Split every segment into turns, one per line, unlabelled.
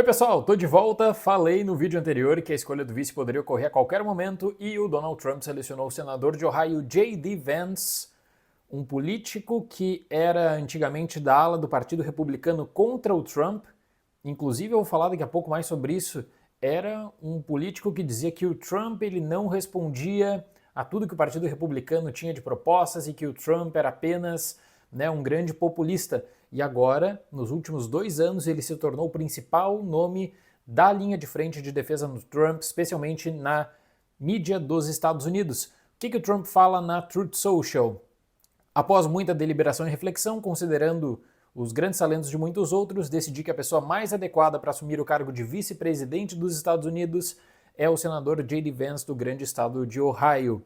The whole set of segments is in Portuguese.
Oi pessoal, tô de volta. Falei no vídeo anterior que a escolha do vice poderia ocorrer a qualquer momento e o Donald Trump selecionou o senador de Ohio J.D. Vance, um político que era antigamente da ala do Partido Republicano contra o Trump. Inclusive, eu vou falar daqui a pouco mais sobre isso. Era um político que dizia que o Trump ele não respondia a tudo que o Partido Republicano tinha de propostas e que o Trump era apenas um grande populista. E agora, nos últimos 2 anos, ele se tornou o principal nome da linha de frente de defesa do Trump, especialmente na mídia dos Estados Unidos. O que o Trump fala na Truth Social? Após muita deliberação e reflexão, considerando os grandes talentos de muitos outros, decidi que a pessoa mais adequada para assumir o cargo de vice-presidente dos Estados Unidos é o senador J.D. Vance do grande estado de Ohio.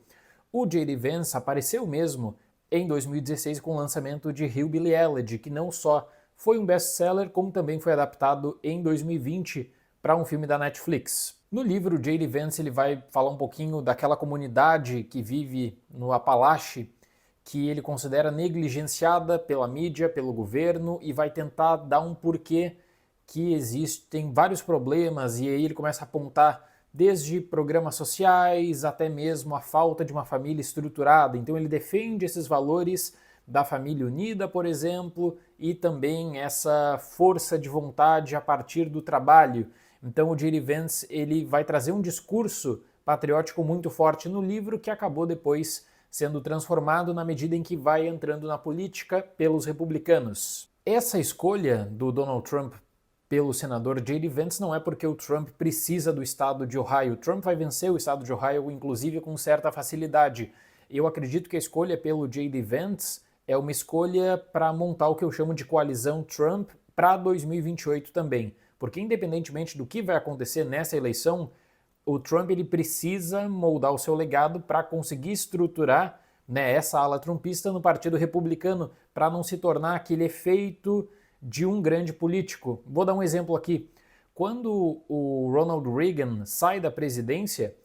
O J.D. Vance apareceu mesmo em 2016 com o lançamento de Hillbilly Elegy, que não só foi um best-seller, como também foi adaptado em 2020 para um filme da Netflix. No livro, J.D. Vance ele vai falar um pouquinho daquela comunidade que vive no Apalache, que ele considera negligenciada pela mídia, pelo governo, e vai tentar dar um porquê que existem vários problemas, e aí ele começa a apontar desde programas sociais até mesmo a falta de uma família estruturada. Então ele defende esses valores da família unida, por exemplo, e também essa força de vontade a partir do trabalho. Então o J.D. Vance ele vai trazer um discurso patriótico muito forte no livro que acabou depois sendo transformado na medida em que vai entrando na política pelos republicanos. Essa escolha do Donald Trump pelo senador J.D. Vance não é porque o Trump precisa do estado de Ohio. O Trump vai vencer o estado de Ohio, inclusive, com certa facilidade. Eu acredito que a escolha pelo J.D. Vance é uma escolha para montar o que eu chamo de coalizão Trump para 2028 também. Porque independentemente do que vai acontecer nessa eleição, o Trump ele precisa moldar o seu legado para conseguir estruturar essa ala trumpista no Partido Republicano, para não se tornar aquele efeito de um grande político. Vou dar um exemplo aqui. Quando o Ronald Reagan sai da presidência,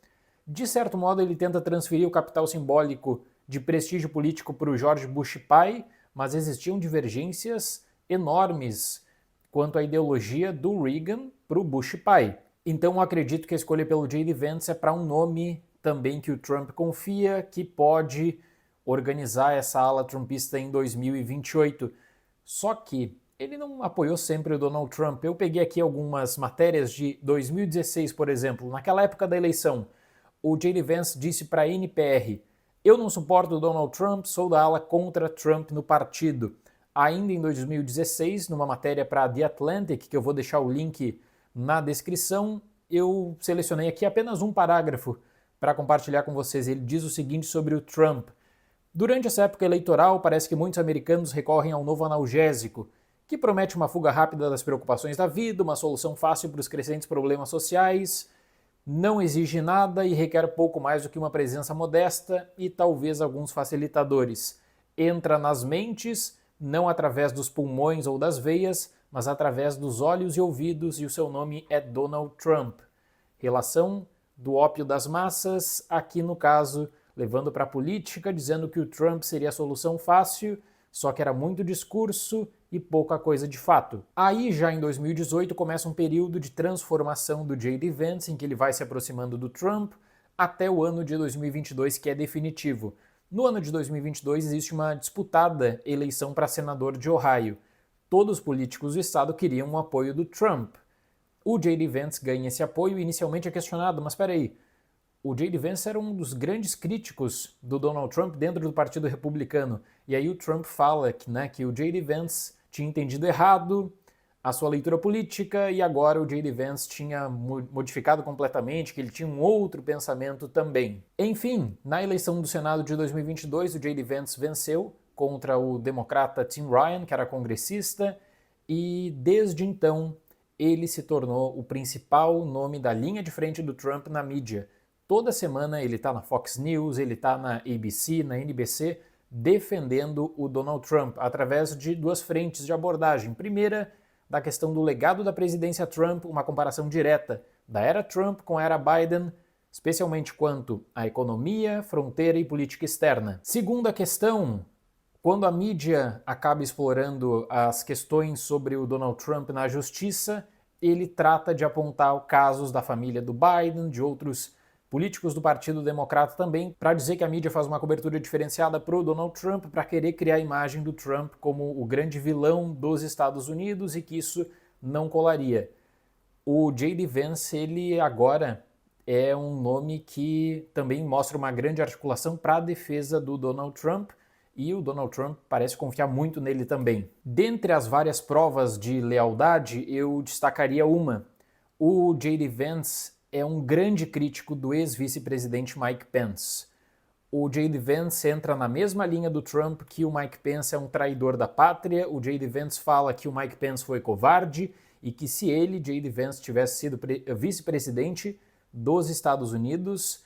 de certo modo ele tenta transferir o capital simbólico de prestígio político para o George Bush pai, mas existiam divergências enormes quanto à ideologia do Reagan para o Bush pai. Então eu acredito que a escolha pelo J.D. Vance é para um nome também que o Trump confia, que pode organizar essa ala trumpista em 2028. Só que ele não apoiou sempre o Donald Trump. Eu peguei aqui algumas matérias de 2016, por exemplo. Naquela época da eleição, o J.D. Vance disse para a NPR: "Eu não suporto o Donald Trump, sou da ala contra Trump no partido." Ainda em 2016, numa matéria para The Atlantic, que eu vou deixar o link na descrição, eu selecionei aqui apenas um parágrafo para compartilhar com vocês. Ele diz o seguinte sobre o Trump: "Durante essa época eleitoral, parece que muitos americanos recorrem ao novo analgésico, que promete uma fuga rápida das preocupações da vida, uma solução fácil para os crescentes problemas sociais, não exige nada e requer pouco mais do que uma presença modesta e talvez alguns facilitadores. Entra nas mentes, não através dos pulmões ou das veias, mas através dos olhos e ouvidos, e o seu nome é Donald Trump. Relação do ópio das massas, aqui no caso, levando para a política, dizendo que o Trump seria a solução fácil, só que era muito discurso e pouca coisa de fato." Aí, já em 2018, começa um período de transformação do J.D. Vance, em que ele vai se aproximando do Trump, até o ano de 2022, que é definitivo. No ano de 2022, existe uma disputada eleição para senador de Ohio. Todos os políticos do estado queriam o apoio do Trump. O J.D. Vance ganha esse apoio e inicialmente é questionado, mas espera aí, o J.D. Vance era um dos grandes críticos do Donald Trump dentro do Partido Republicano. E aí o Trump fala que o J.D. Vance tinha entendido errado a sua leitura política e agora o J.D. Vance tinha modificado completamente, que ele tinha um outro pensamento também. Enfim, na eleição do Senado de 2022, o J.D. Vance venceu contra o democrata Tim Ryan, que era congressista, e desde então ele se tornou o principal nome da linha de frente do Trump na mídia. Toda semana ele está na Fox News, ele está na ABC, na NBC, defendendo o Donald Trump através de 2 frentes de abordagem. Primeira, da questão do legado da presidência Trump, uma comparação direta da era Trump com a era Biden, especialmente quanto à economia, fronteira e política externa. Segunda questão, quando a mídia acaba explorando as questões sobre o Donald Trump na justiça, ele trata de apontar casos da família do Biden, de outros políticos do Partido Democrata também, para dizer que a mídia faz uma cobertura diferenciada para o Donald Trump, para querer criar a imagem do Trump como o grande vilão dos Estados Unidos e que isso não colaria. O J.D. Vance, ele agora é um nome que também mostra uma grande articulação para a defesa do Donald Trump, e o Donald Trump parece confiar muito nele também. Dentre as várias provas de lealdade, eu destacaria uma. O J.D. Vance é um grande crítico do ex-vice-presidente Mike Pence. O J.D. Vance entra na mesma linha do Trump, que o Mike Pence é um traidor da pátria. O J.D. Vance fala que o Mike Pence foi covarde e que se ele, J.D. Vance, tivesse sido vice-presidente dos Estados Unidos,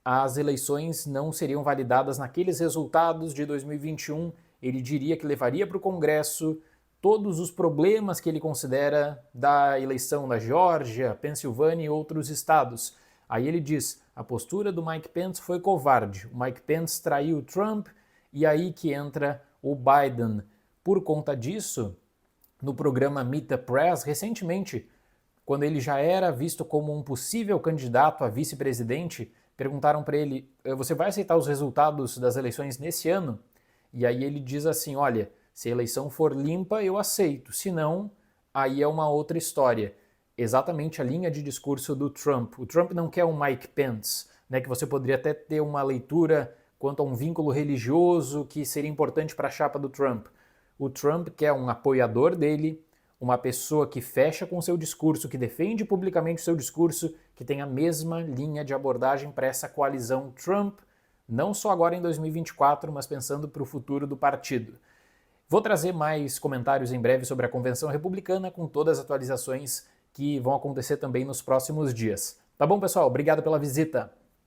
as eleições não seriam validadas naqueles resultados de 2021. Ele diria que levaria para o Congresso todos os problemas que ele considera da eleição da Geórgia, Pensilvânia e outros estados. Aí ele diz, a postura do Mike Pence foi covarde, o Mike Pence traiu o Trump, e aí que entra o Biden. Por conta disso, no programa Meet the Press, recentemente, quando ele já era visto como um possível candidato a vice-presidente, perguntaram para ele, você vai aceitar os resultados das eleições nesse ano? E aí ele diz assim, olha, se a eleição for limpa, eu aceito, se não, aí é uma outra história. Exatamente a linha de discurso do Trump. O Trump não quer um Mike Pence, né, que você poderia até ter uma leitura quanto a um vínculo religioso que seria importante para a chapa do Trump. O Trump quer um apoiador dele, uma pessoa que fecha com o seu discurso, que defende publicamente o seu discurso, que tem a mesma linha de abordagem para essa coalizão Trump, não só agora em 2024, mas pensando para o futuro do partido. Vou trazer mais comentários em breve sobre a Convenção Republicana, com todas as atualizações que vão acontecer também nos próximos dias. Tá bom, pessoal? Obrigado pela visita!